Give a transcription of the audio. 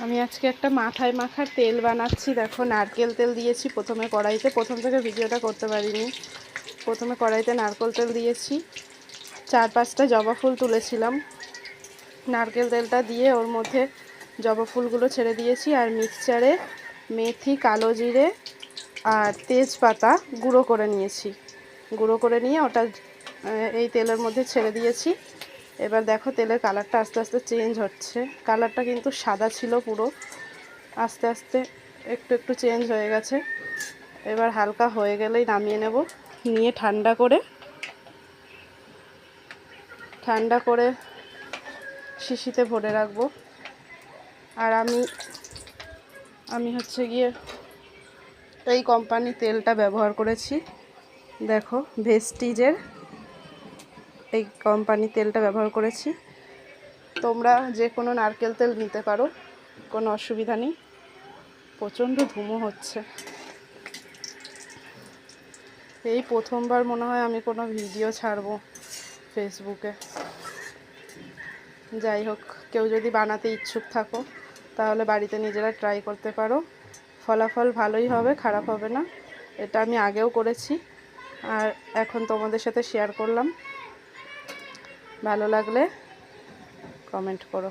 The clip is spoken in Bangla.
আমি আজকে একটা মাথায় মাখার তেল বানাচ্ছি। দেখো, নারকেল তেল দিয়েছি প্রথমে কড়াইতে। প্রথম থেকে ভিডিওটা করতে পারিনি। প্রথমে কড়াইতে নারকেল তেল দিয়েছি, 4-5টা জবা ফুল তুলেছিলাম। নারকেল তেলটা দিয়ে ওর মধ্যে জবা ফুলগুলো ছেড়ে দিয়েছি, আর মিক্সচারে মেথি, কালো জিরে আর তেজপাতা গুঁড়ো করে নিয়েছি। গুঁড়ো করে নিয়ে ওটা এই তেলের মধ্যে ছেড়ে দিয়েছি। এবার দেখো, তেলের কালারটা আস্তে আস্তে চেঞ্জ হচ্ছে। কালারটা কিন্তু সাদা ছিল পুরো, আস্তে আস্তে একটু একটু চেঞ্জ হয়ে গেছে। এবার হালকা হয়ে গেলেই নামিয়ে নেব। নিয়ে ঠান্ডা করে শিশিতে ভরে রাখবো। আর আমি হচ্ছে গিয়ে এই কোম্পানির তেলটা ব্যবহার করেছি। দেখো, ভেস্টিজের এই কোম্পানির তেলটা ব্যবহার করেছি। তোমরা যে কোনো নারকেল তেল নিতে পারো, কোনো অসুবিধা নেই। প্রচণ্ড ধুমো হচ্ছে। এই প্রথমবার মনে হয় আমি কোনো ভিডিও ছাড়বো ফেসবুকে। যাই হোক, কেউ যদি বানাতে ইচ্ছুক থাকো তাহলে বাড়িতে নিজেরা ট্রাই করতে পারো। ফলাফল ভালোই হবে, খারাপ হবে না। এটা আমি আগেও করেছি, আর এখন তোমাদের সাথে শেয়ার করলাম। ভালো লাগলে কমেন্ট করো।